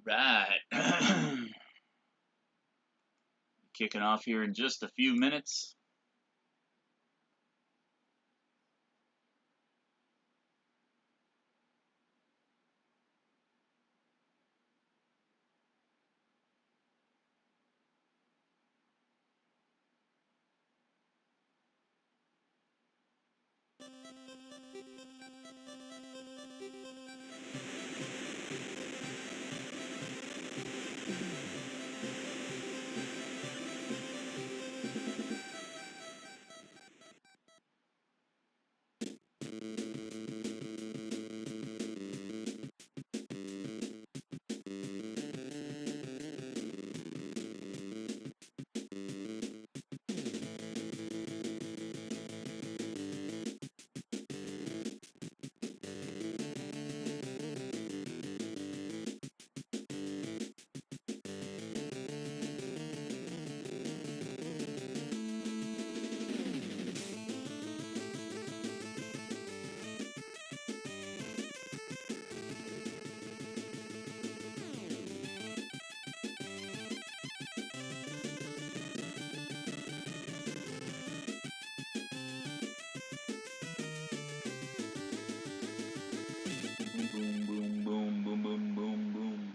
Right. Kicking off here in just a few minutes. Boom, boom, boom, boom, boom, boom, boom.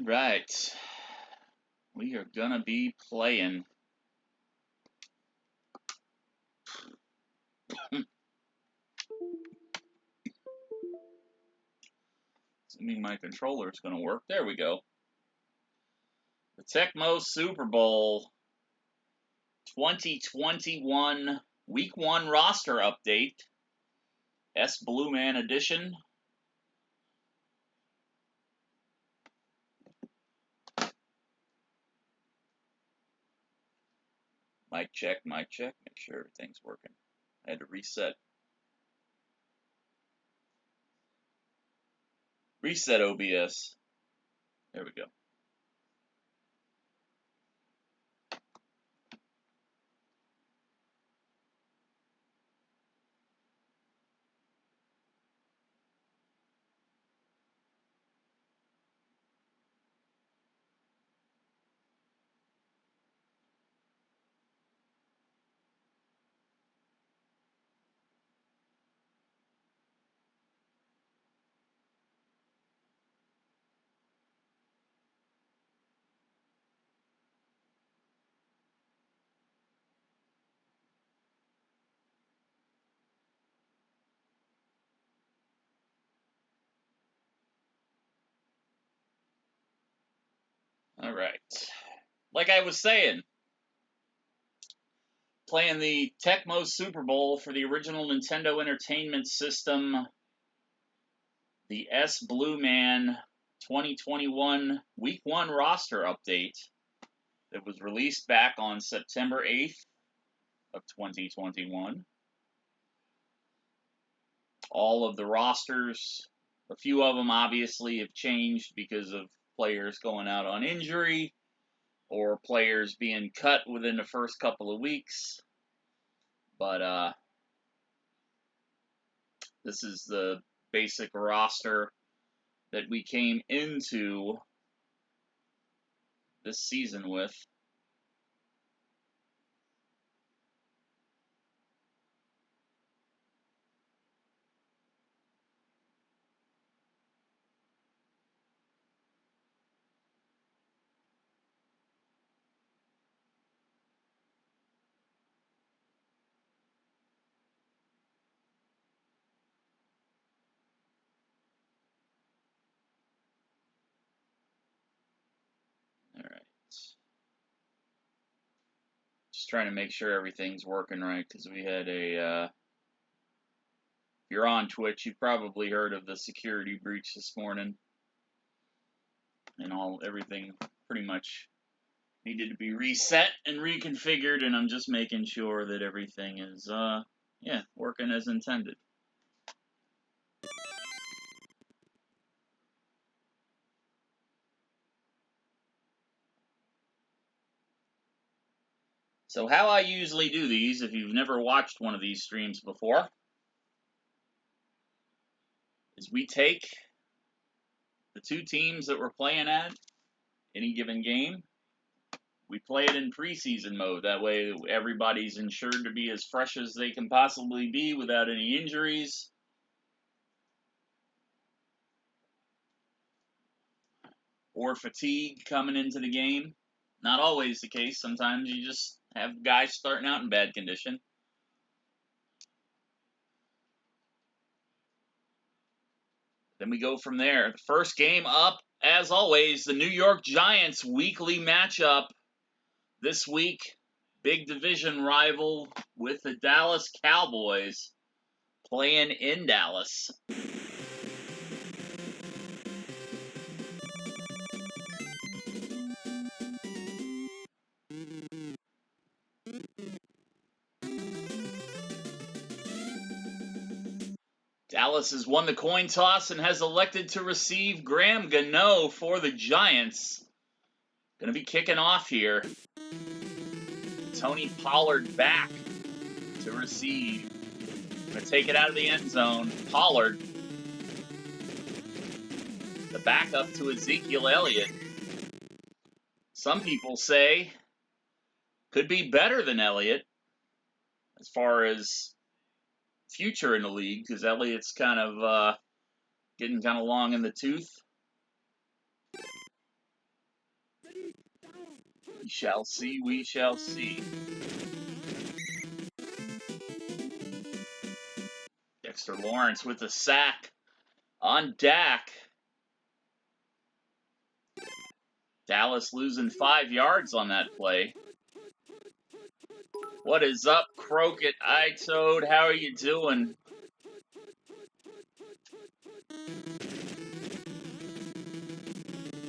Right. We are gonna be playing. Assuming my controller is gonna work. There we go. The Tecmo Super Bowl 2021 Week 1 roster update. S Blue Man Edition. Mic check, mic check. Make sure everything's working. I had to reset. Reset OBS. There we go. All right. Like I was saying, playing the Tecmo Super Bowl for the original Nintendo Entertainment System, the S Blue Man 2021 Week 1 roster update that was released back on September 8th of 2021. All of the rosters A few of them obviously have changed because of players going out on injury or players being cut within the first couple of weeks. But this is the basic roster that we came into this season with. All right. Just trying to make sure everything's working right, because we had a, if you're on Twitch, you probably heard of the security breach this morning. And everything pretty much needed to be reset and reconfigured, and I'm just making sure that everything is, yeah, working as intended. So how I usually do these, if you've never watched one of these streams before, is we take the two teams that we're playing at any given game, we play it in preseason mode. That way everybody's ensured to be as fresh as they can possibly be without any injuries. Or fatigue coming into the game. Not always the case. Sometimes you just have guys starting out in bad condition. Then we go from there. The first game up, as always, the New York Giants weekly matchup. This week, big division rival with the Dallas Cowboys playing in Dallas. Dallas has won the coin toss and has elected to receive Graham Gano for the Giants. Going to be kicking off here. Tony Pollard back to receive. Going to take it out of the end zone. Pollard, the backup to Ezekiel Elliott. Some people say could be better than Elliott as far as future in the league, because Elliott's kind of getting kind of long in the tooth. We shall see, we shall see. Dexter Lawrence with the sack on Dak. Dallas losing 5 yards on that play. What is up, Croaked iToad? How are you doing?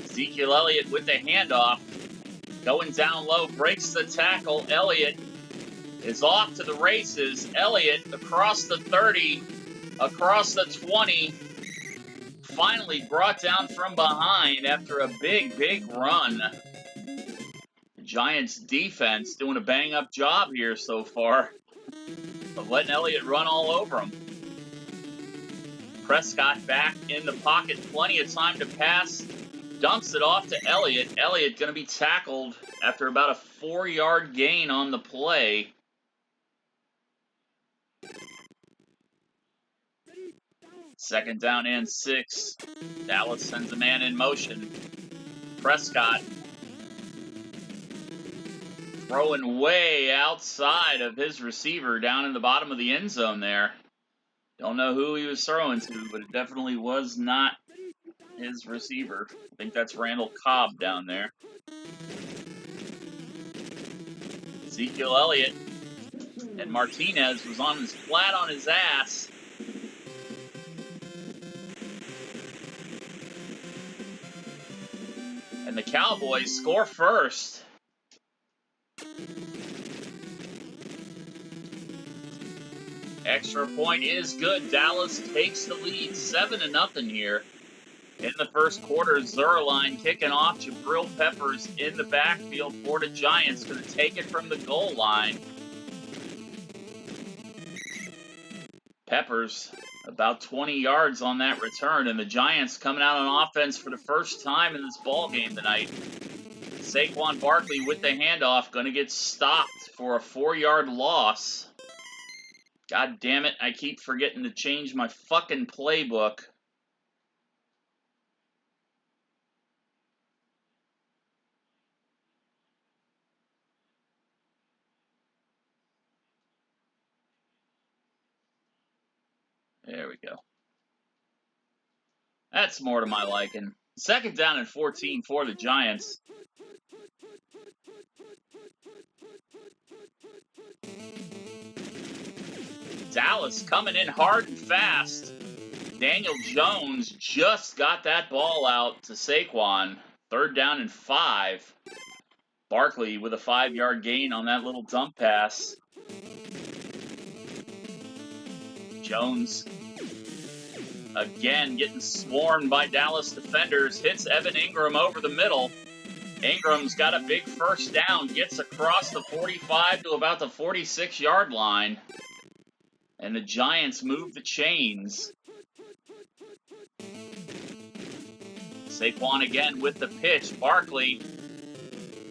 Ezekiel Elliott with the handoff. Going down low, breaks the tackle. Elliott is off to the races. Elliott across the 30, across the 20. Finally brought down from behind after a big, big run. The Giants defense doing a bang-up job here so far of letting Elliott run all over him. Prescott back in the pocket, plenty of time to pass. Dumps it off to Elliott. Elliott going to be tackled after about a 4-yard gain on the play. Second down and 6. Dallas sends a man in motion. Prescott throwing way outside of his receiver down in the bottom of the end zone there. Don't know who he was throwing to, but it definitely was not his receiver. I think that's Randall Cobb down there. Ezekiel Elliott and Martinez was on his flat on his ass. And the Cowboys score first. Extra point is good. Dallas takes the lead 7-0 here. In the first quarter, Zerline kicking off. Jabril Peppers in the backfield for the Giants. Going to take it from the goal line. Peppers about 20 yards on that return, and the Giants coming out on offense for the first time in this ball game tonight. Saquon Barkley with the handoff, going to get stopped for a 4-yard loss. God damn it, I keep forgetting to change my fucking playbook. There we go. That's more to my liking. 2nd down and 14 for the Giants. Dallas coming in hard and fast. Daniel Jones just got that ball out to Saquon. 3rd down and 5. Barkley with a 5-yard gain on that little dump pass. Jones again getting swarmed by Dallas defenders. Hits Evan Ingram over the middle. Ingram's got a big first down. Gets across the 45 to about the 46-yard line. And the Giants move the chains. Saquon again with the pitch. Barkley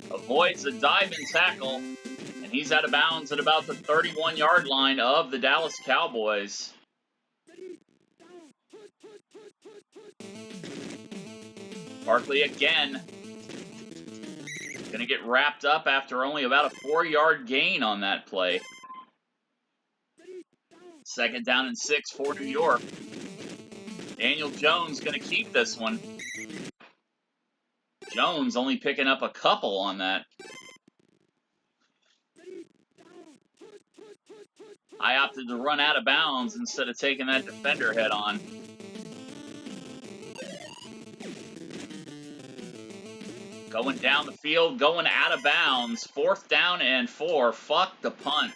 avoids a diving tackle, and he's out of bounds at about the 31-yard line of the Dallas Cowboys. Barkley again. Going to get wrapped up after only about a 4-yard gain on that play. 2nd down and 6 for New York. Daniel Jones going to keep this one. Jones only picking up a couple on that. I opted to run out of bounds instead of taking that defender head on. Going down the field, going out of bounds. 4th down and 4. Fuck the punt.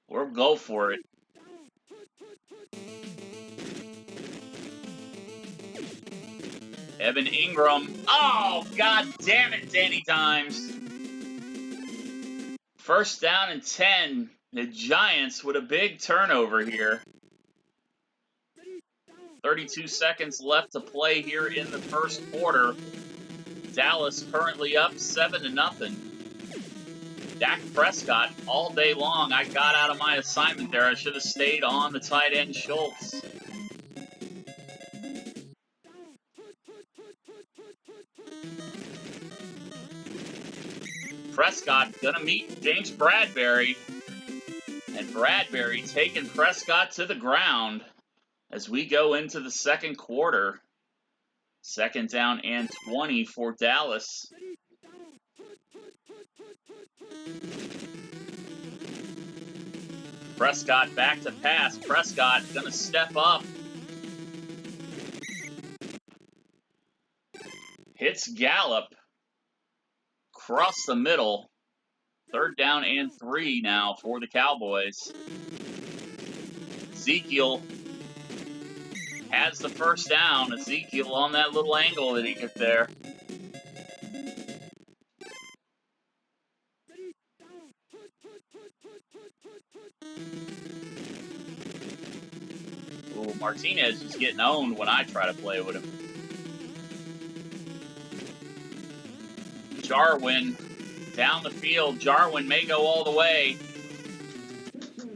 We'll go for it. Evan Ingram. Oh, god damn it, Danny Dimes. 1st down and 10. The Giants with a big turnover here. 32 seconds left to play here in the first quarter. Dallas currently up 7-0. Dak Prescott all day long. I got out of my assignment there. I should have stayed on the tight end Schultz. Prescott gonna meet James Bradbury. And Bradbury taking Prescott to the ground as we go into the second quarter. 2nd down and 20 for Dallas. Prescott back to pass. Prescott gonna step up. Hits Gallup. Across the middle. 3rd down and 3 now for the Cowboys. Ezekiel has the first down. Ezekiel on that little angle that he get there. Ooh, Martinez is getting owned when I try to play with him. Jarwin down the field. Jarwin may go all the way.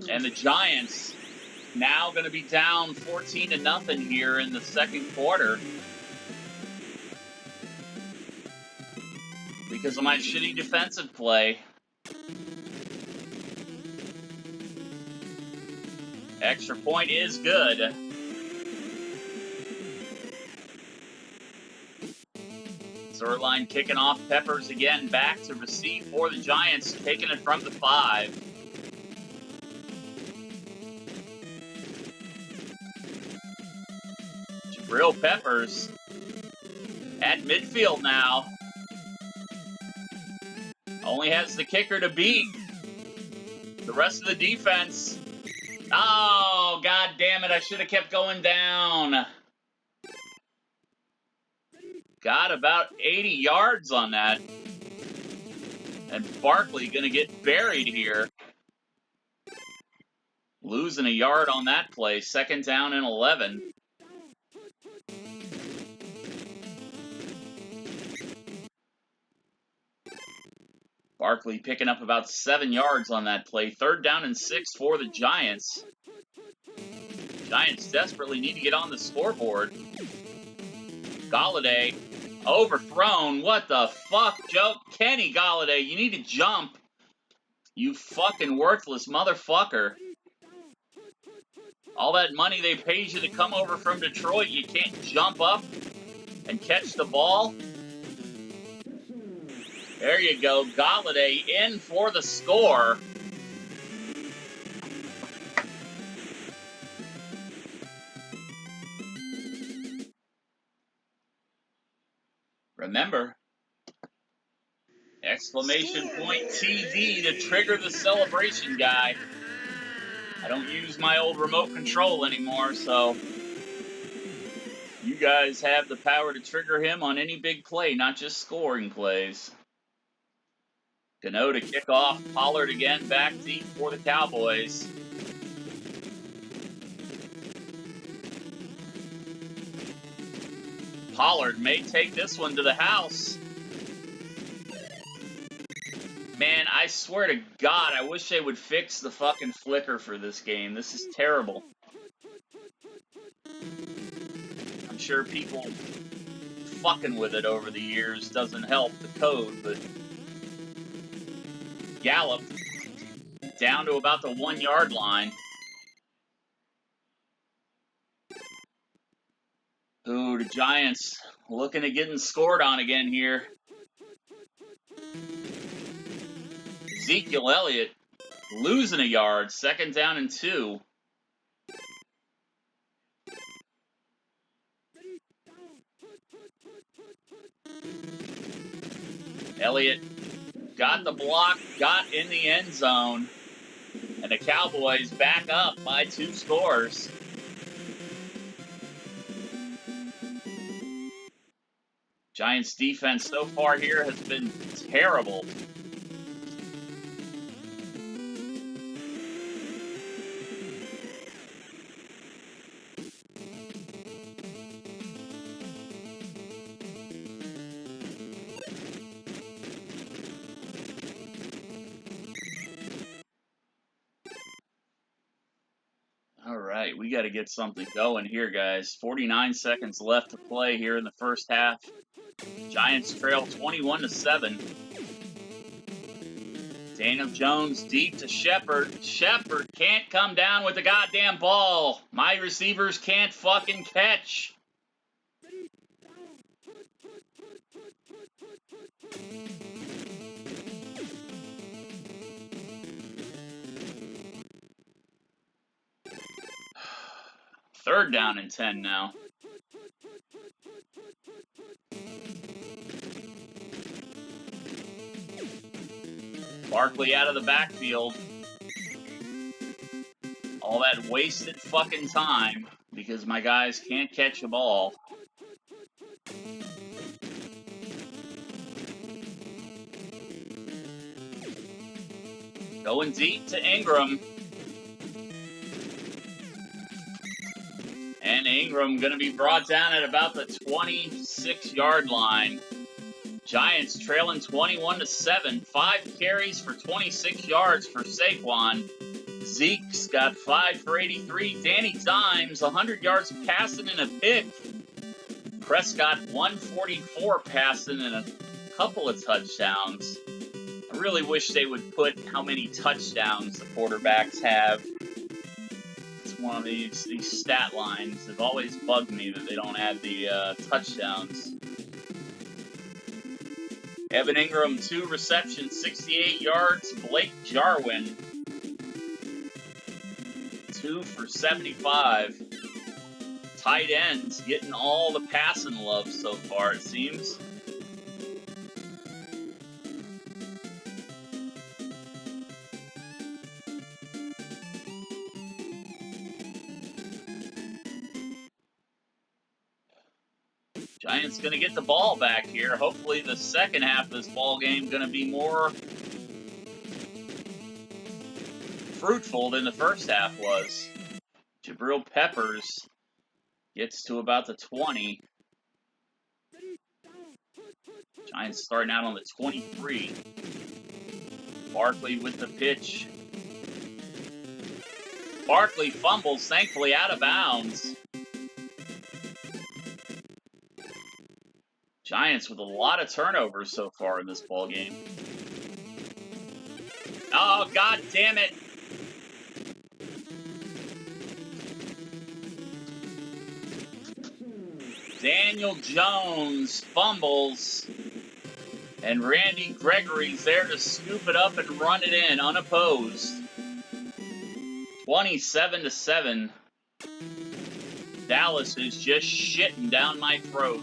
And the Giants now going to be down 14-0 here in the second quarter. Because of my shitty defensive play. Extra point is good. Zerline kicking off. Peppers again back to receive for the Giants, taking it from the 5. Jabril Peppers at midfield now. Only has the kicker to beat. The rest of the defense Oh, god damn it, I should have kept going down. Got about 80 yards on that. And Barkley gonna get buried here. Losing a yard on that play. 2nd down and 11. Barkley picking up about 7 yards on that play. 3rd down and 6 for the Giants. Giants desperately need to get on the scoreboard. Galladay overthrown. What the fuck, Joe? Kenny Galladay, you need to jump. You fucking worthless motherfucker. All that money they paid you to come over from Detroit, you can't jump up and catch the ball? There you go. Galladay in for the score. Remember, exclamation point TD to trigger the celebration guy. I don't use my old remote control anymore, so you guys have the power to trigger him on any big play, not just scoring plays. Gano to kick off. Pollard again back deep for the Cowboys. Pollard may take this one to the house. Man, I swear to God, I wish they would fix the fucking flicker for this game. This is terrible. I'm sure people fucking with it over the years doesn't help the code, but Gallup down to about the 1 yard line. Ooh, the Giants looking at getting scored on again here. Ezekiel Elliott losing a yard. 2nd down and 2. Elliott got the block, got in the end zone, and the Cowboys back up by 2 scores. Giants defense so far here has been terrible. All right, we got to get something going here, guys. 49 seconds left to play here in the first half. Giants trail 21-7. Daniel Jones deep to Shepard. Shepard can't come down with the goddamn ball. My receivers can't fucking catch. Third down and 10 now. Barkley out of the backfield. All that wasted fucking time because my guys can't catch a ball. Going deep to Ingram. And Ingram going to be brought down at about the 26-yard line. Giants trailing 21-7. 5 carries for 26 yards for Saquon. Zeke's got 5 for 83. Danny Dimes, 100 yards passing and a pick. Prescott, 144 passing and a couple of touchdowns. I really wish they would put how many touchdowns the quarterbacks have. It's one of these stat lines that have always bugged me that they don't add the touchdowns. Evan Ingram, 2 receptions, 68 yards. Blake Jarwin, 2 for 75. Tight ends getting all the passing love so far, it seems. Giants going to get the ball back here. Hopefully the second half of this ball game going to be more fruitful than the first half was. Jabril Peppers gets to about the 20. Giants starting out on the 23. Barkley with the pitch. Barkley fumbles, thankfully out of bounds. Giants with a lot of turnovers so far in this ball game. Oh, God damn it. Daniel Jones fumbles, and Randy Gregory's there to scoop it up and run it in unopposed. 27-7. Dallas is just shitting down my throat.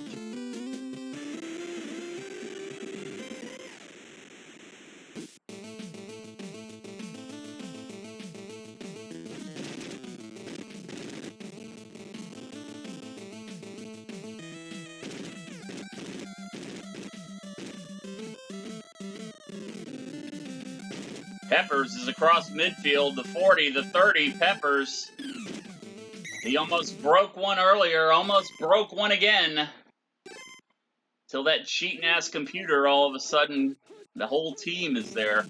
Peppers is across midfield, the 40, the 30, Peppers. He almost broke one earlier, almost broke one again. Till that cheating-ass computer, all of a sudden, the whole team is there.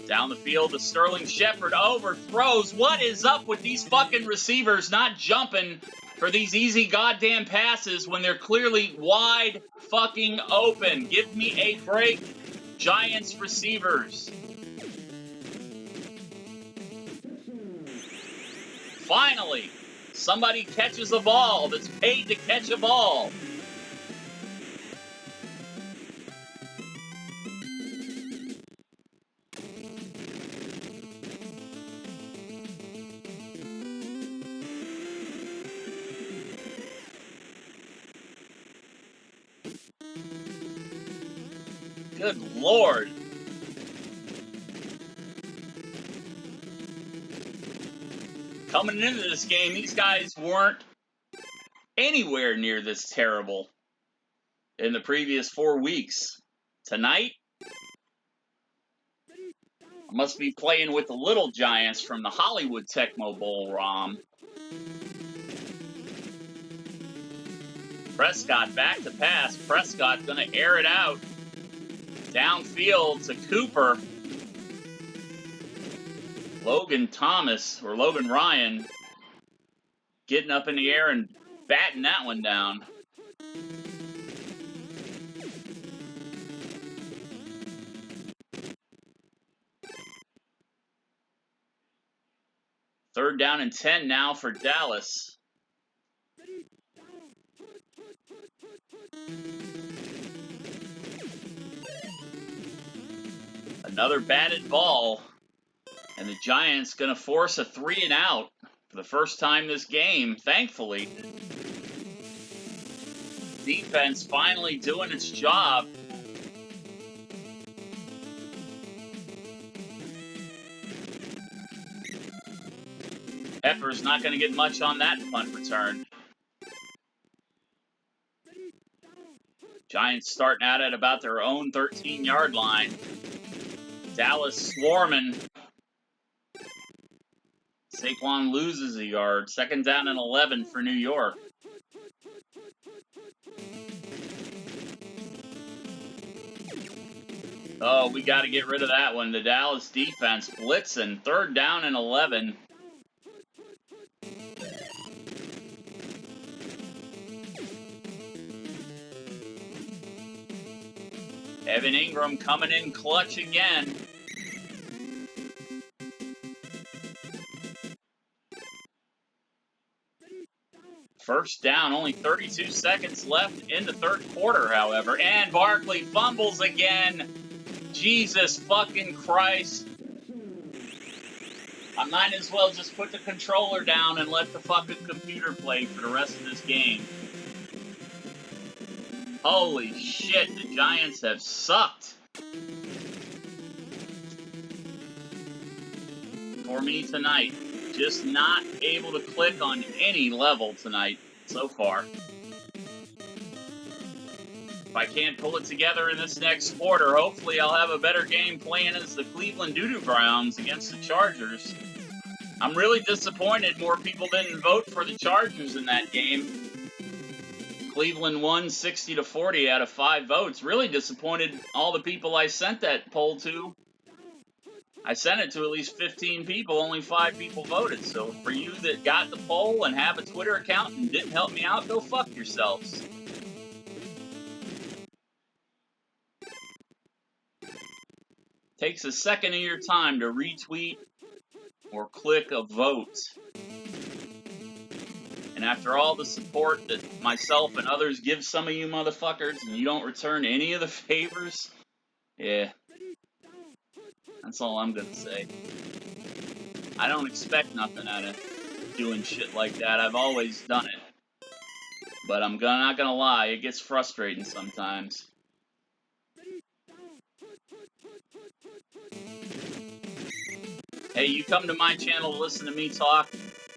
Down the field to Sterling Shepard, overthrows. What is up with these fucking receivers not jumping for these easy goddamn passes when they're clearly wide fucking open? Give me a break, Giants receivers. Finally, somebody catches a ball that's paid to catch a ball. Good Lord. Coming into this game, these guys weren't anywhere near this terrible in the previous 4 weeks. Tonight, I must be playing with the little Giants from the Hollywood Tecmo Bowl ROM. Prescott back to pass. Prescott's going to air it out. Downfield to Cooper. Logan Ryan getting up in the air and batting that one down. Third down and 10 now for Dallas. Another batted ball. And the Giants going to force a 3 and out for the first time this game, thankfully. Defense finally doing its job. Peppers not going to get much on that punt return. Giants starting out at about their own 13-yard line. Dallas swarming. Saquon loses a yard. Second down and 11 for New York. Oh, we got to get rid of that one. The Dallas defense blitzing. Third down and 11. Evan Ingram coming in clutch again. First down, only 32 seconds left in the third quarter, however. And Barkley fumbles again. Jesus fucking Christ. I might as well just put the controller down and let the fucking computer play for the rest of this game. Holy shit, the Giants have sucked. For me tonight. Just not able to click on any level tonight so far. If I can't pull it together in this next quarter, hopefully I'll have a better game playing as the Cleveland Doo-Doo Browns against the Chargers. I'm really disappointed more people didn't vote for the Chargers in that game. Cleveland won 60-40 out of 5 votes. Really disappointed all the people I sent that poll to. I sent it to at least 15 people, only 5 people voted. So for you that got the poll and have a Twitter account and didn't help me out, go fuck yourselves. Takes a second of your time to retweet or click a vote. And after all the support that myself and others give some of you motherfuckers, and you don't return any of the favors, yeah, that's all I'm gonna say. I don't expect nothing out of doing shit like that. I've always done it. But I'm not gonna lie, it gets frustrating sometimes. Hey, you come to my channel to listen to me talk,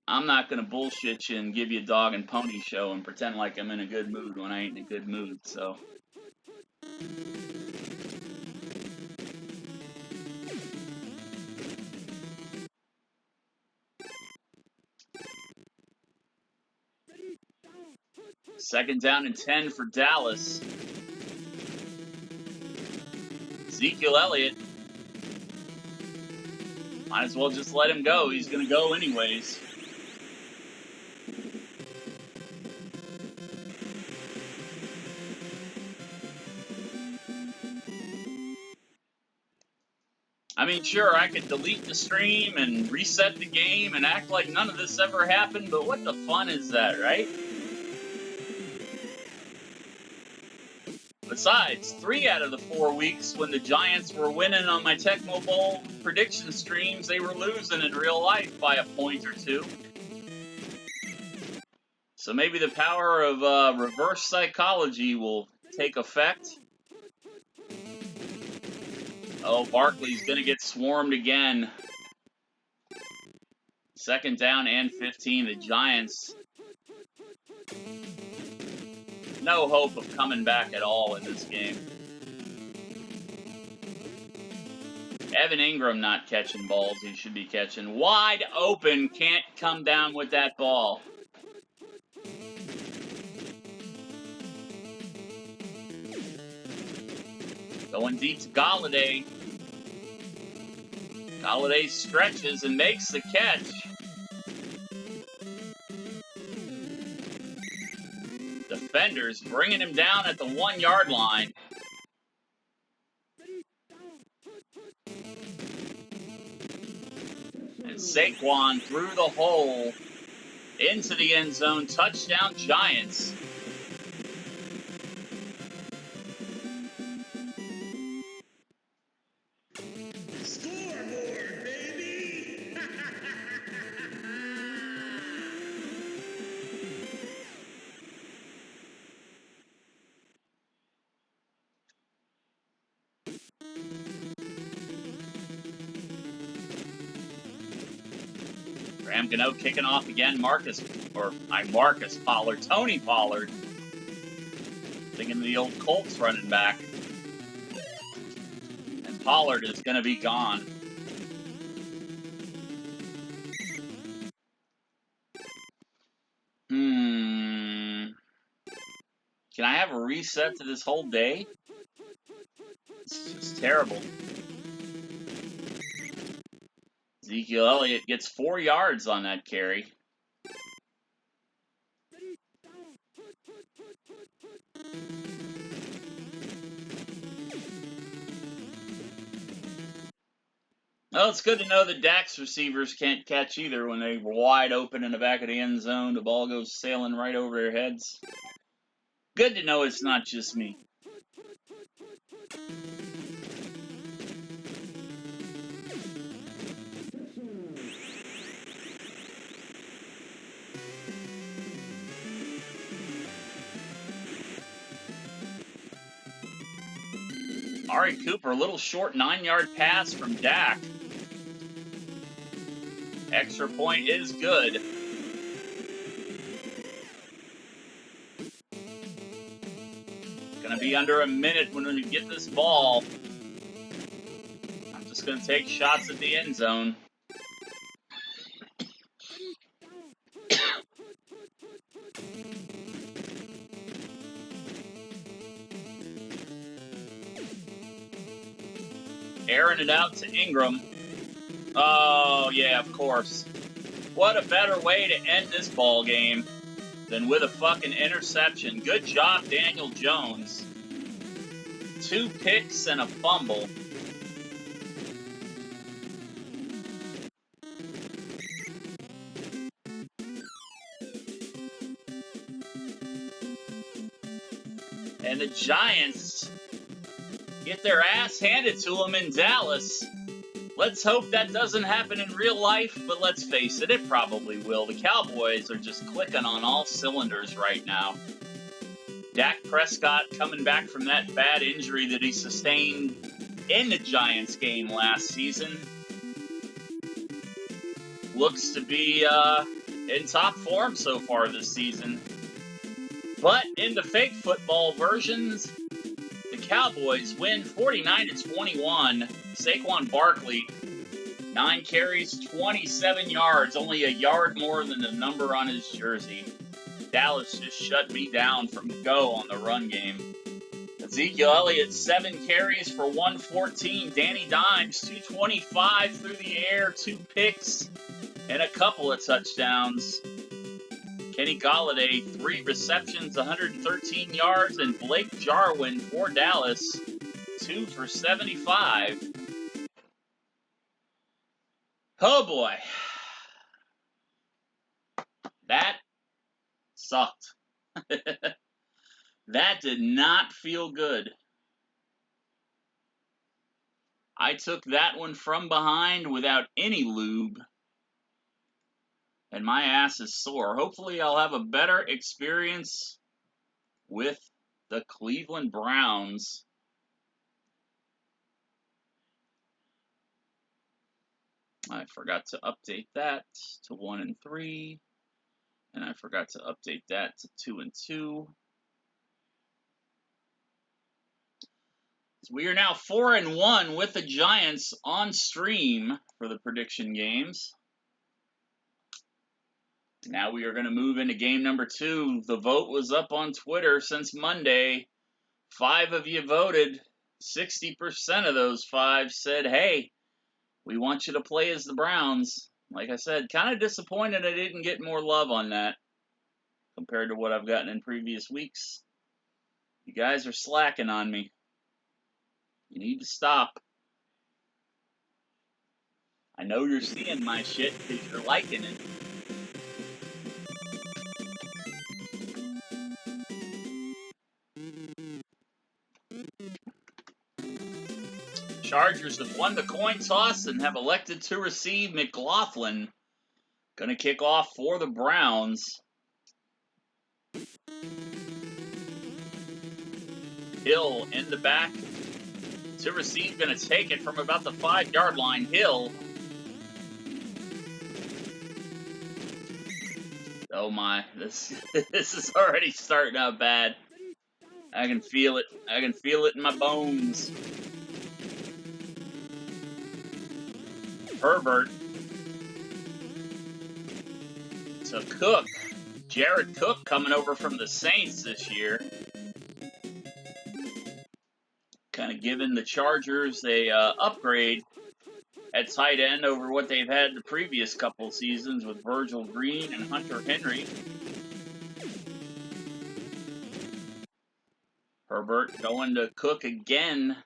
I'm not gonna bullshit you and give you a dog and pony show and pretend like I'm in a good mood when I ain't in a good mood, so. Second down and 10 for Dallas. Ezekiel Elliott. Might as well just let him go. He's gonna go anyways. I mean, sure, I could delete the stream and reset the game and act like none of this ever happened, but what the fun is that, right? Besides, 3 out of the 4 weeks when the Giants were winning on my Tecmo Bowl prediction streams, they were losing in real life by a point or 2. So maybe the power of reverse psychology will take effect. Oh, Barkley's going to get swarmed again. Second down and 15. The Giants, no hope of coming back at all in this game. Evan Ingram not catching balls he should be catching. Wide open, can't come down with that ball. Going deep to Galladay. Galladay stretches and makes the catch. Defenders bringing him down at the 1-yard line. And Saquon through the hole into the end zone. Touchdown, Giants. Scoreboard, baby! Graham Gano kicking off again. Marcus Pollard. Tony Pollard. Thinking of the old Colts running back. And Pollard is going to be gone. Can I have a reset to this whole day? It's just terrible. Ezekiel Elliott gets 4 yards on that carry. Well, it's good to know that Dak's receivers can't catch either when they were wide open in the back of the end zone. The ball goes sailing right over their heads. Good to know it's not just me. Ari Cooper, a little short 9-yard pass from Dak. Extra point is good. Gonna be under a minute when we get this ball. I'm just gonna take shots at the end zone. Airing it out to Ingram. Oh, yeah, of course. What a better way to end this ball game than with a fucking interception. Good job, Daniel Jones. 2 picks and a fumble. And the Giants get their ass handed to them in Dallas. Let's hope that doesn't happen in real life, but let's face it, it probably will. The Cowboys are just clicking on all cylinders right now. Dak Prescott coming back from that bad injury that he sustained in the Giants game last season. Looks to be in top form so far this season. But in the fake football versions, the Cowboys win 49-21. Saquon Barkley, 9 carries, 27 yards, only a yard more than the number on his jersey. Dallas just shut me down from go on the run game. Ezekiel Elliott, 7 carries for 114. Danny Dimes, 225 through the air, 2 picks, and a couple of touchdowns. Kenny Golladay, 3 receptions, 113 yards, and Blake Jarwin for Dallas, 2 for 75. Oh boy. That sucked. That did not feel good. I took that one from behind without any lube, and my ass is sore. Hopefully I'll have a better experience with the Cleveland Browns. I forgot to update that to 1 and 3, and I forgot to update that to 2 and 2. So we are now 4 and 1 with the Giants on stream for the prediction games. Now we are going to move into game number 2. The vote was up on Twitter since Monday. 5 of you voted. 60% of those 5 said, hey, we want you to play as the Browns. Like I said, kind of disappointed I didn't get more love on that compared to what I've gotten in previous weeks. You guys are slacking on me. You need to stop. I know you're seeing my shit because you're liking it. Chargers have won the coin toss and have elected to receive McLaughlin. Going to kick off for the Browns. Hill in the back to receive. Going to take it from about the 5-yard line. Hill. Oh my, this is already starting out bad. I can feel it. I can feel it in my bones. Herbert to Cook. Jared Cook coming over from the Saints this year. Kind of giving the Chargers a upgrade at tight end over what they've had the previous couple seasons with Virgil Green and Hunter Henry. Herbert going to Cook again.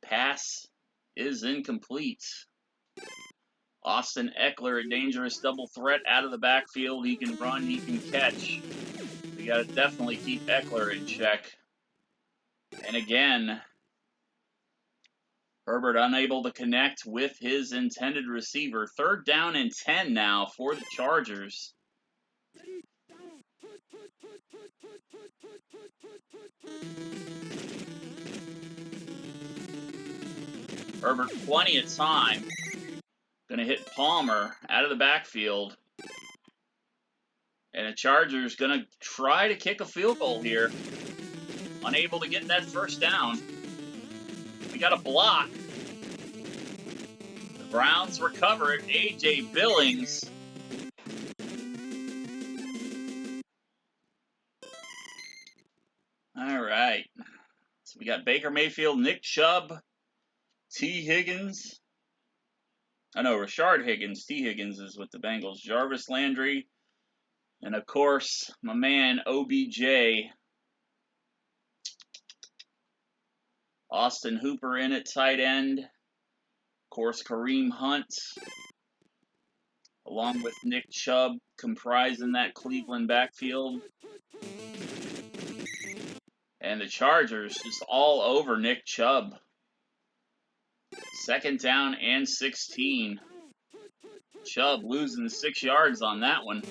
Pass is incomplete. Austin Eckler, a dangerous double threat out of the backfield. He can run, he can catch. We got to definitely keep Eckler in check. And again, Herbert unable to connect with his intended receiver. 3rd down and 10 now for the Chargers. Herbert, plenty of time. Gonna hit Palmer out of the backfield. And the Chargers gonna try to kick a field goal here. Unable to get that first down. We got a block. The Browns recover it. A.J. Billings. All right. So we got Baker Mayfield, Nick Chubb, T. Higgins. Oh no, Rashard Higgins. T. Higgins is with the Bengals. Jarvis Landry. And of course, my man OBJ. Austin Hooper in at tight end. Of course, Kareem Hunt. Along with Nick Chubb comprising that Cleveland backfield. And the Chargers just all over Nick Chubb. Second down and 16. Chubb losing 6 yards on that one.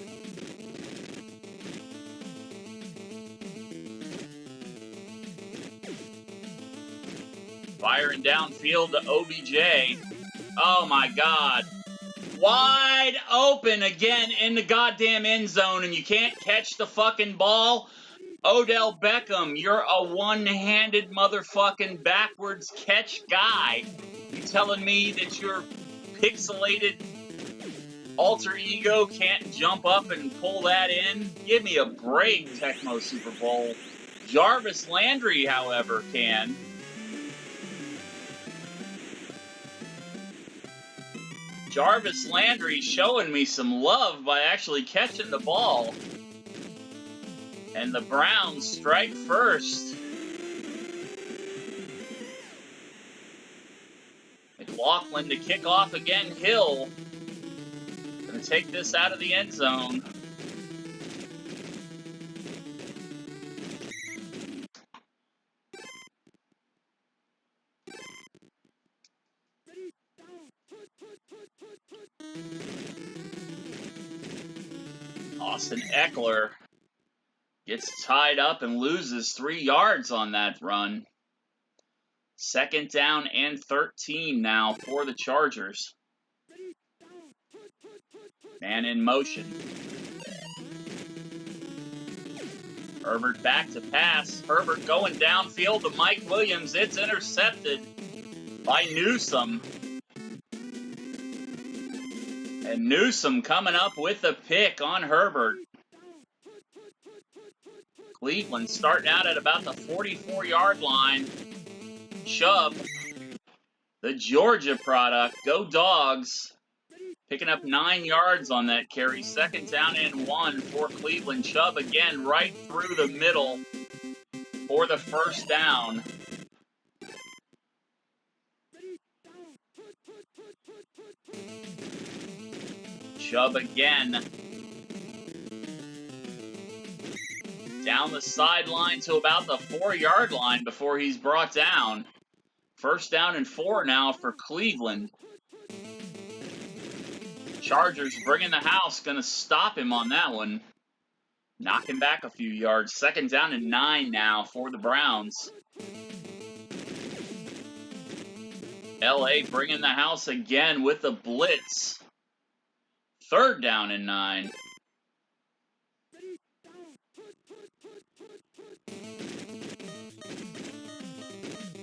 Firing downfield to OBJ. Oh my God. Wide open again in the goddamn end zone, and you can't catch the fucking ball. Odell Beckham, you're a one-handed motherfucking backwards catch guy. You telling me that your pixelated alter ego can't jump up and pull that in? Give me a break, Tecmo Super Bowl. Jarvis Landry, however, can. Jarvis Landry showing me some love by actually catching the ball. And the Browns strike first. McLaughlin to kick off again. Hill going to take this out of the end zone. Austin Eckler gets tied up and loses 3 yards on that run. Second down and 13 now for the Chargers. Man in motion. Herbert back to pass. Herbert going downfield to Mike Williams. It's intercepted by Newsome. And Newsome coming up with a pick on Herbert. Cleveland starting out at about the 44-yard line. Chubb, the Georgia product. Go Dogs. Picking up 9 yards on that carry. Second down and 1 for Cleveland. Chubb again right through the middle for the first down. Chubb again. Down the sideline to about the 4-yard line before he's brought down. First down and 4 now for Cleveland. Chargers bringing the house, going to stop him on that one. Knock him back a few yards. Second down and 9 now for the Browns. LA bringing the house again with the blitz. Third down and 9.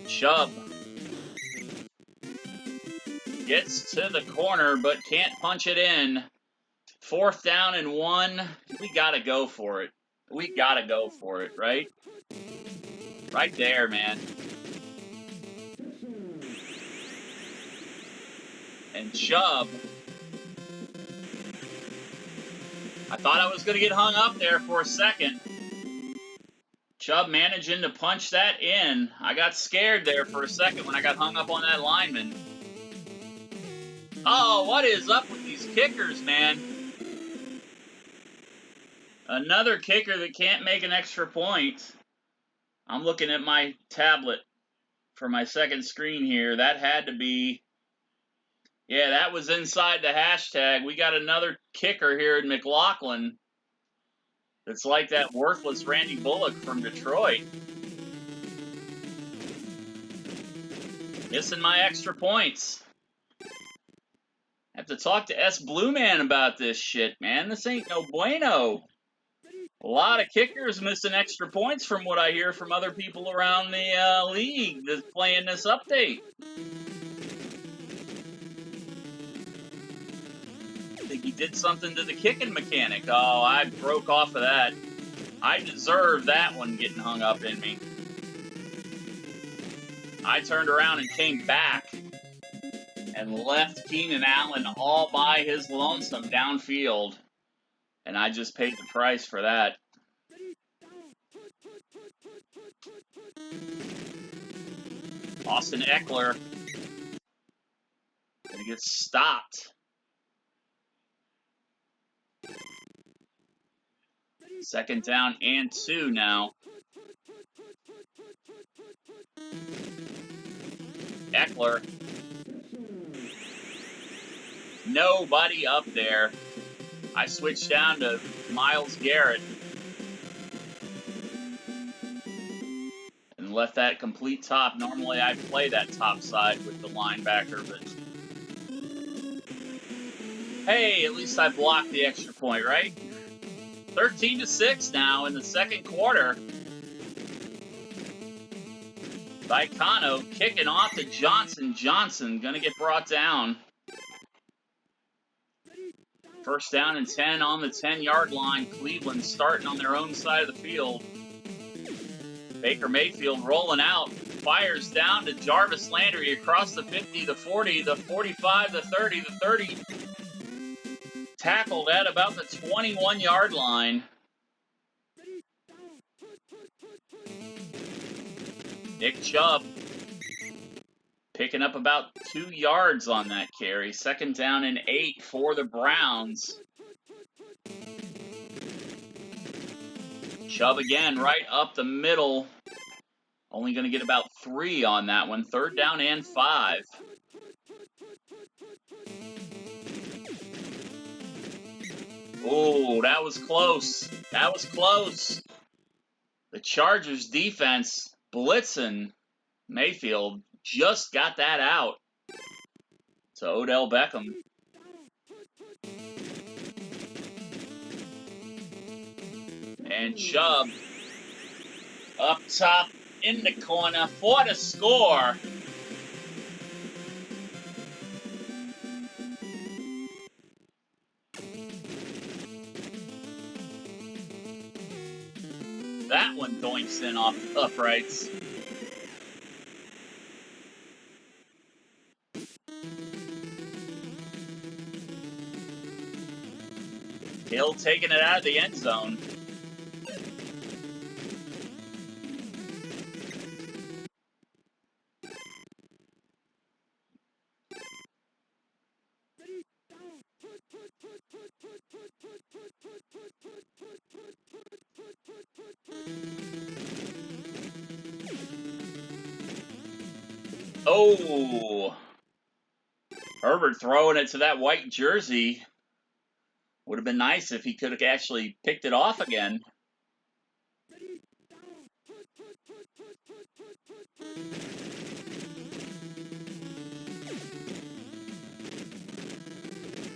Chubb gets to the corner but can't punch it in. Fourth down and 1. We gotta go for it. We gotta go for it, right? Right there, man. And Chubb. I thought I was gonna get hung up there for a second. Chubb managing to punch that in. I got scared there for a second when I got hung up on that lineman. Oh, what is up with these kickers, man? Another kicker that can't make an extra point. I'm looking at my tablet for my second screen here. That had to be... Yeah, that was inside the hashtag. We got another kicker here in McLaughlin. It's like that worthless Randy Bullock from Detroit. Missing my extra points. Have to talk to S Blue Man about this shit, man. This ain't no bueno. A lot of kickers missing extra points from what I hear from other people around the league that's playing this update. I think he did something to the kicking mechanic. Oh, I broke off of that. I deserve that one getting hung up in me. I turned around and came back and left Keenan Allen all by his lonesome downfield. And I just paid the price for that. Austin Eckler. And he gets stopped. Second down and 2 now. Eckler. Nobody up there. I switched down to Myles Garrett. And left that complete top. Normally I'd play that top side with the linebacker, but hey, at least I blocked the extra point, right? 13-6 now in the second quarter. Vicano kicking off to Johnson. Johnson gonna get brought down. First down and 10 on the 10-yard line. Cleveland starting on their own side of the field. Baker Mayfield rolling out. Fires down to Jarvis Landry across the 50, the 40, the 45, the 30, the 30. Tackled at about the 21-yard line. Nick Chubb picking up about 2 yards on that carry. Second down and 8 for the Browns. Chubb again right up the middle. Only going to get about 3 on that one. Third down and 5. Oh, that was close. That was close. The Chargers defense blitzing Mayfield. Just got that out to Odell Beckham. And Chubb up top in the corner for the score. That one doinks in off the uprights. Hill taking it out of the end zone. Oh, Herbert throwing it to that white jersey. Would have been nice if he could have actually picked it off again.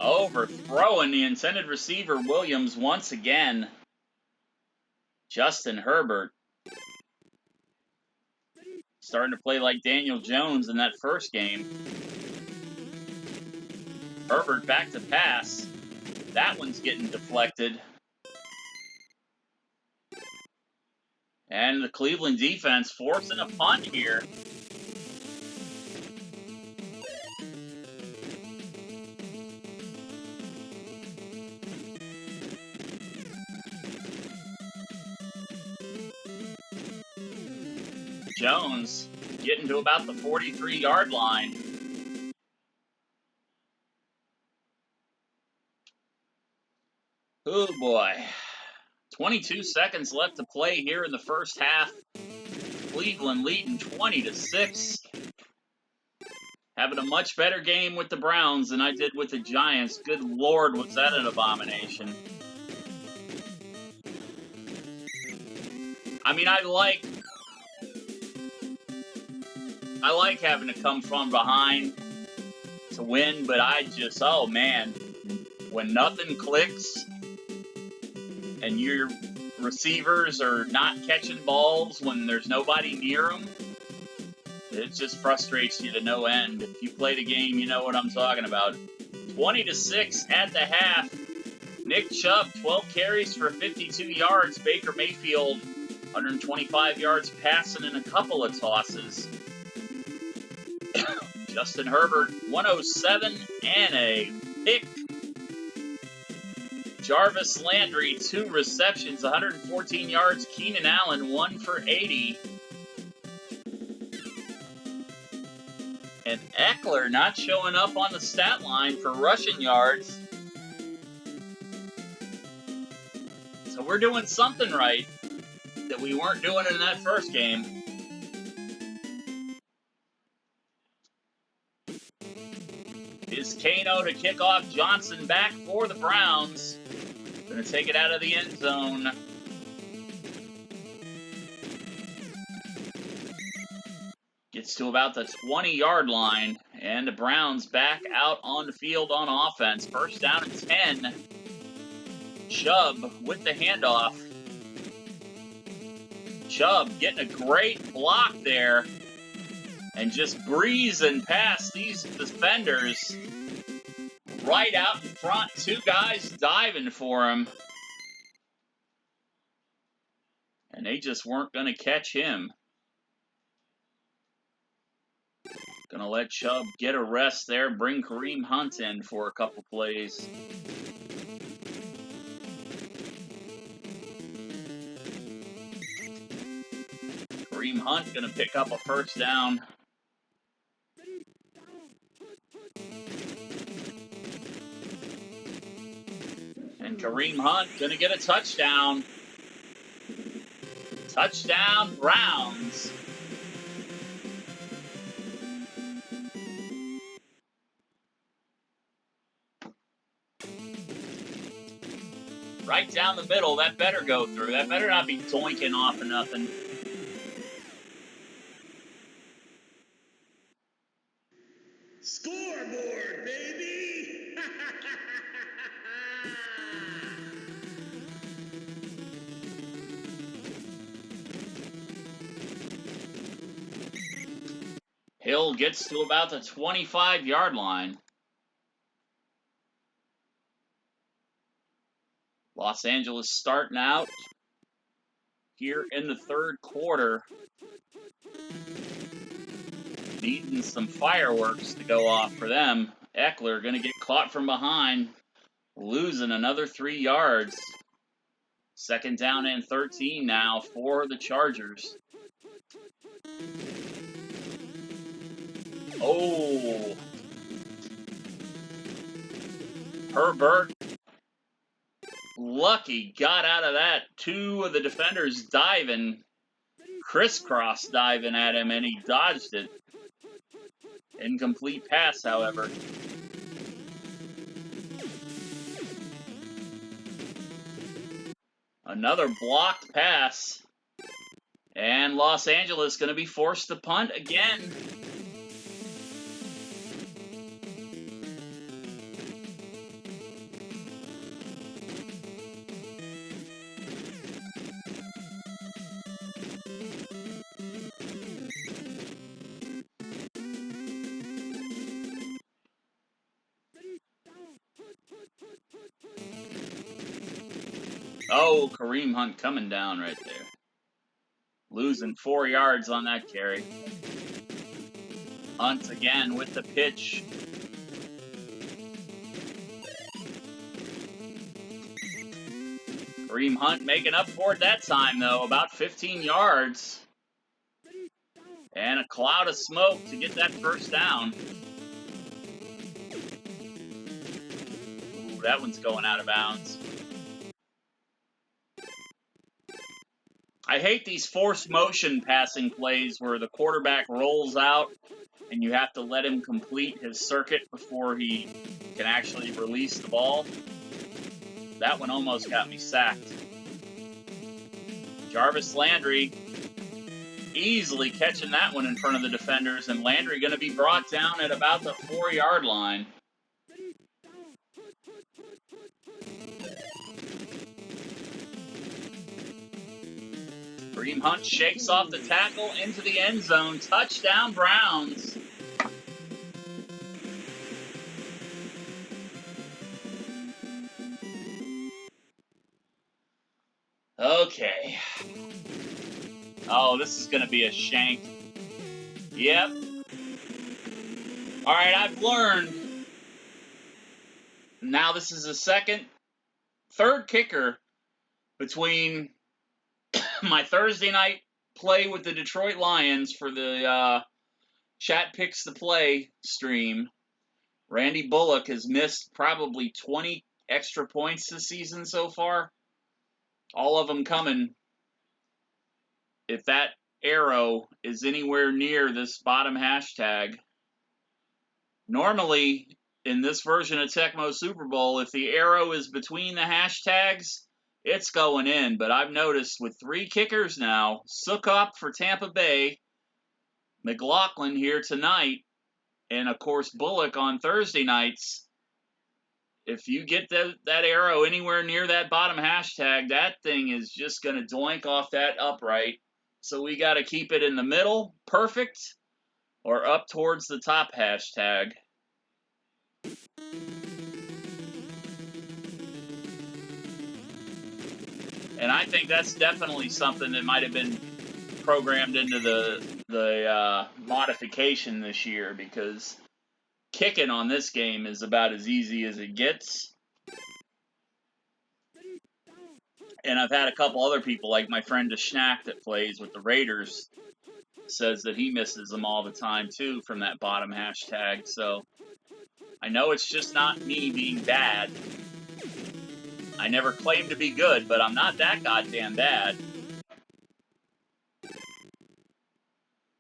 Overthrowing the intended receiver, Williams, once again. Justin Herbert. Starting to play like Daniel Jones in that first game. Herbert back to pass. That one's getting deflected. And the Cleveland defense forcing a punt here. Jones getting to about the 43-yard line. Oh boy. 22 seconds left to play here in the first half. Cleveland leading 20-6. Having a much better game with the Browns than I did with the Giants. Good Lord, was that an abomination. I mean, I like having to come from behind to win, but oh man, when nothing clicks and your receivers are not catching balls when there's nobody near them, it just frustrates you to no end. If you play the game, you know what I'm talking about. 20-6 at the half. Nick Chubb, 12 carries for 52 yards. Baker Mayfield, 125 yards passing and a couple of tosses. Justin Herbert, 107 and a pick. Jarvis Landry, 2 receptions, 114 yards. Keenan Allen, 1 for 80. And Eckler not showing up on the stat line for rushing yards. So we're doing something right that we weren't doing in that first game. Is Kano to kick off. Johnson back for the Browns. Going to take it out of the end zone. Gets to about the 20-yard line. And the Browns back out on the field on offense. First down and 10. Chubb with the handoff. Chubb getting a great block there. And just breezing past these defenders. Right out in front. 2 guys diving for him. And they just weren't going to catch him. Going to let Chubb get a rest there. Bring Kareem Hunt in for a couple plays. Kareem Hunt going to pick up a first down. And Kareem Hunt going to get a touchdown. Touchdown, Browns. Right down the middle. That better go through. That better not be doinking off of nothing. Scoreboard, baby! Hill gets to about the 25-yard line. Los Angeles starting out here in the third quarter. Needing some fireworks to go off for them. Eckler going to get caught from behind. Losing another 3 yards. Second down and 13 now for the Chargers. Oh. Herbert. Lucky got out of that. 2 of the defenders diving. Crisscross diving at him, and he dodged it. Incomplete pass, however. Another blocked pass. And Los Angeles going to be forced to punt again. Oh, Kareem Hunt coming down right there. Losing 4 yards on that carry. Hunt again with the pitch. Kareem Hunt making up for it that time, though. About 15 yards. And a cloud of smoke to get that first down. Ooh, that one's going out of bounds. I hate these forced motion passing plays where the quarterback rolls out and you have to let him complete his circuit before he can actually release the ball. That one almost got me sacked. Jarvis Landry easily catching that one in front of the defenders, and Landry going to be brought down at about the 4-yard line. Kareem Hunt shakes off the tackle into the end zone. Touchdown, Browns. Okay. Oh, this is going to be a shank. Yep. All right, I've learned. Now this is the third kicker between my Thursday night play with the Detroit Lions for the Chat Picks the Play stream. Randy Bullock has missed probably 20 extra points this season so far. All of them coming if that arrow is anywhere near this bottom hashtag. Normally, in this version of Tecmo Super Bowl, if the arrow is between the hashtags, it's going in. But I've noticed with 3 kickers now, Sukop for Tampa Bay, McLaughlin here tonight, and of course Bullock on Thursday nights, if you get that arrow anywhere near that bottom hashtag, that thing is just going to doink off that upright. So we got to keep it in the middle, perfect, or up towards the top hashtag. And I think that's definitely something that might have been programmed into the modification this year, because kicking on this game is about as easy as it gets. And I've had a couple other people, like my friend Schnack that plays with the Raiders, says that he misses them all the time too from that bottom hashtag. So I know it's just not me being bad. I never claimed to be good, but I'm not that goddamn bad.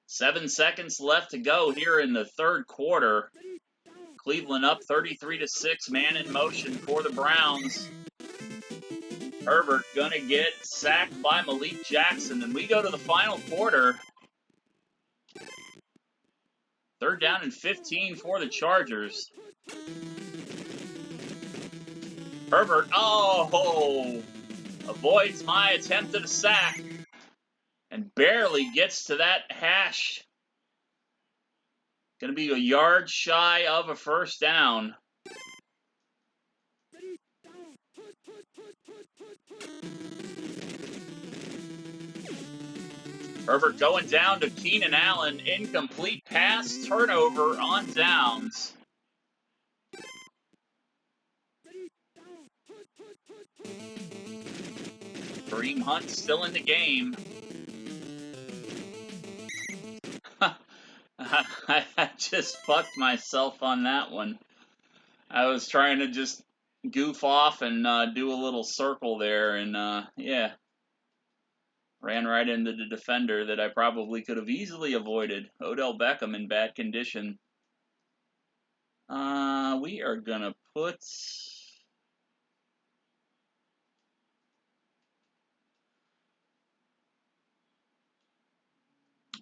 7 seconds left to go here in the third quarter. Cleveland up 33-6, man in motion for the Browns. Herbert gonna get sacked by Malik Jackson, and we go to the final quarter. 3rd down and 15 for the Chargers. Herbert, avoids my attempt at a sack and barely gets to that hash. Gonna be a yard shy of a 1st down. Herbert going down to Keenan Allen. Incomplete pass, turnover on downs. Kareem Hunt still in the game. I just fucked myself on that one. I was trying to just goof off and do a little circle there, and yeah. Ran right into the defender that I probably could have easily avoided. Odell Beckham in bad condition. We are going to put...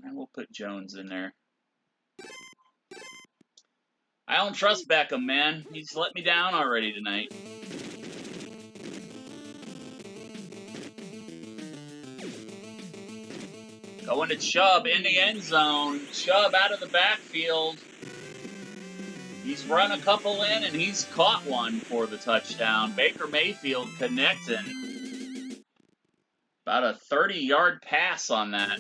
And we'll put Jones in there. I don't trust Beckham, man. He's let me down already tonight. Going to Chubb in the end zone. Chubb out of the backfield. He's run a couple in, and he's caught one for the touchdown. Baker Mayfield connecting. About a 30-yard pass on that.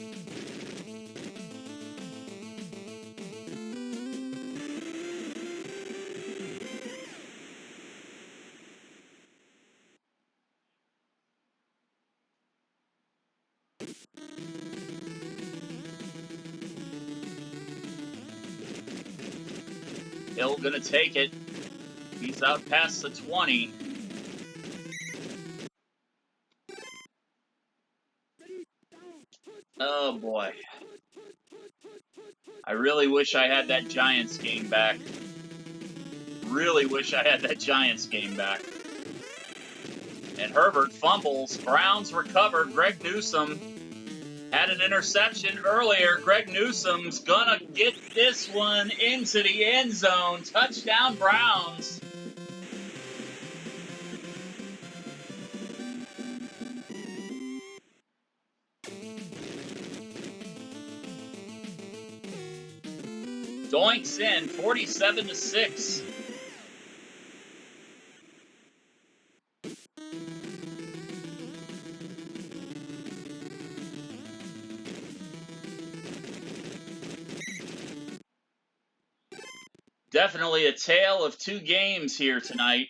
Hill gonna take it. He's out past the 20. Oh boy. I really wish I had that Giants game back. Really wish I had that Giants game back. And Herbert fumbles. Browns recover. Greg Newsome Had an interception earlier. Greg Newsome's gonna get this one into the end zone. Touchdown, Browns. Doinks in, 47-6. Definitely a tale of two games here tonight.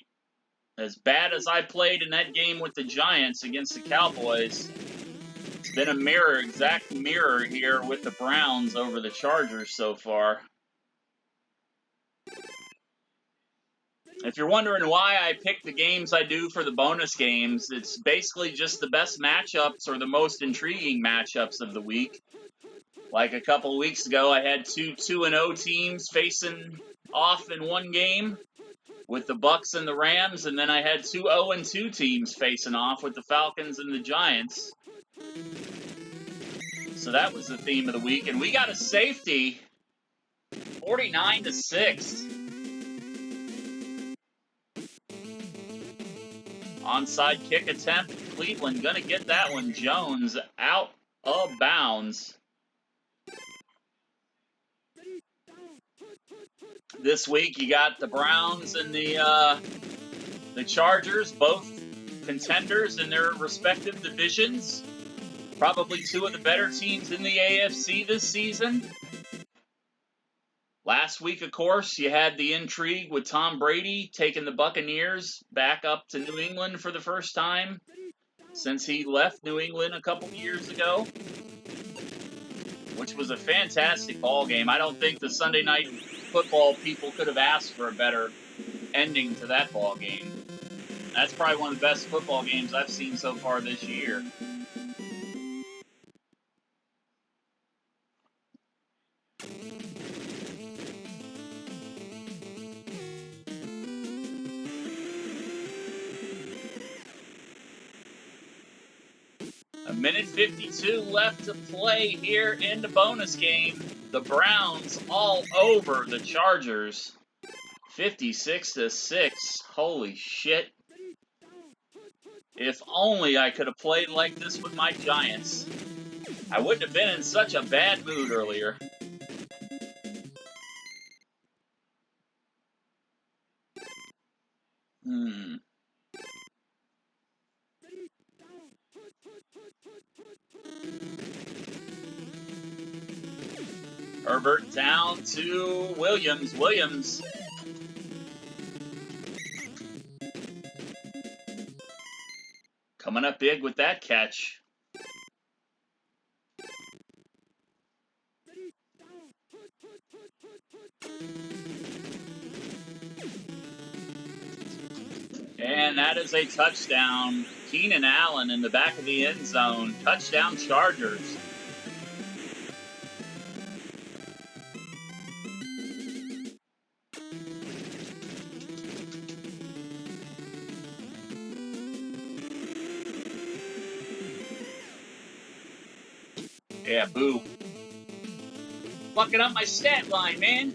As bad as I played in that game with the Giants against the Cowboys, it's been a exact mirror here with the Browns over the Chargers so far. If you're wondering why I pick the games I do for the bonus games, it's basically just the best matchups or the most intriguing matchups of the week. Like a couple of weeks ago, I had two 2-0 teams facing off in one game with the Bucks and the Rams, and then I had two 0-2 teams facing off with the Falcons and the Giants. So that was the theme of the week, and we got a safety, 49-6. Onside kick attempt. Cleveland gonna get that one. Jones out of bounds. This week you got the Browns and the Chargers, both contenders in their respective divisions. Probably two of the better teams in the AFC this season. Last week, of course, you had the intrigue with Tom Brady taking the Buccaneers back up to New England for the first time since he left New England a couple years ago, which was a fantastic ball game. I don't think the Sunday Night Football people could have asked for a better ending to that ball game. That's probably one of the best football games I've seen so far this year. A minute 52 left to play here in the bonus game. The Browns all over the Chargers. 56-6. Holy shit. If only I could have played like this with my Giants. I wouldn't have been in such a bad mood earlier. Herbert down to Williams. Williams. Coming up big with that catch. And that is a touchdown. Keenan Allen in the back of the end zone. Touchdown Chargers. Yeah, boo. Fucking up my stat line, man.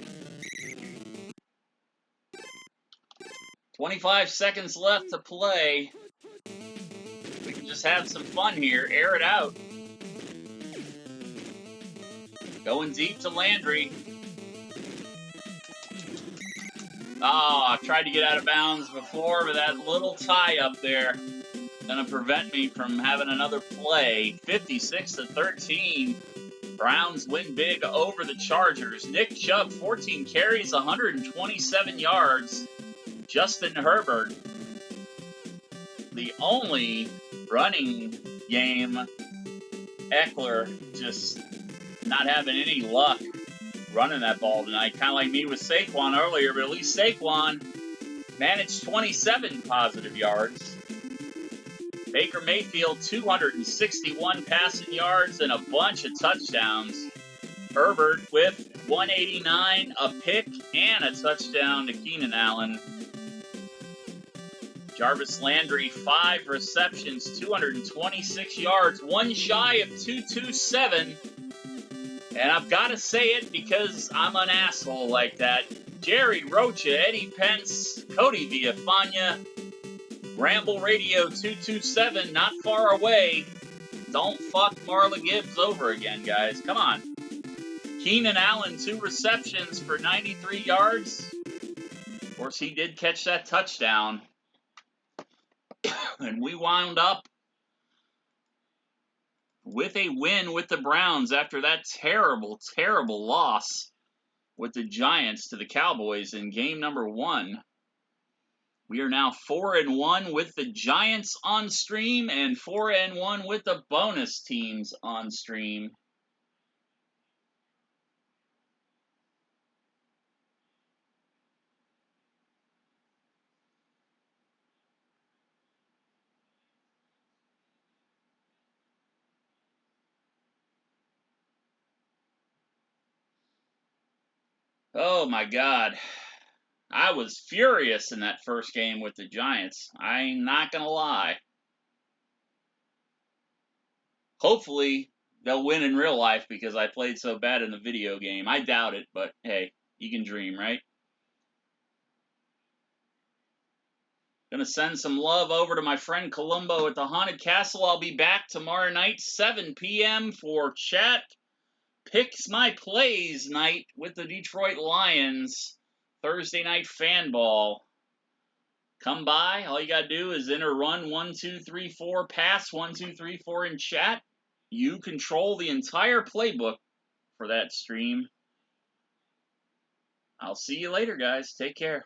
25 seconds left to play. We can just have some fun here. Air it out. Going deep to Landry. Oh, I tried to get out of bounds before, but that little tie up there gonna prevent me from having another play. 56-13. Browns win big over the Chargers. Nick Chubb, 14 carries, 127 yards. Justin Herbert, the only running game. Eckler just not having any luck running that ball tonight. Kind of like me with Saquon earlier, but at least Saquon managed 27 positive yards. Baker Mayfield, 261 passing yards and a bunch of touchdowns. Herbert with 189, a pick, and a touchdown to Keenan Allen. Jarvis Landry, 5 receptions, 226 yards, one shy of 227. And I've got to say it because I'm an asshole like that. Jerry Rocha, Eddie Pence, Cody Villafana, Ramble Radio 227, not far away. Don't fuck Marla Gibbs over again, guys. Come on. Keenan Allen, 2 receptions for 93 yards. Of course, he did catch that touchdown. And we wound up with a win with the Browns after that terrible, terrible loss with the Giants to the Cowboys in game number 1. We are now 4-1 with the Giants on stream and 4-1 with the bonus teams on stream. Oh my God. I was furious in that first game with the Giants. I ain't not gonna lie. Hopefully, they'll win in real life because I played so bad in the video game. I doubt it, but hey, you can dream, right? Gonna send some love over to my friend Columbo at the Haunted Castle. I'll be back tomorrow night, 7 p.m. for Chat Picks My Plays night with the Detroit Lions. Thursday night fan ball. Come by. All you gotta do is enter run 1, 2, 3, 4, pass 1, 2, 3, 4 in chat. You control the entire playbook for that stream. I'll see you later, guys. Take care.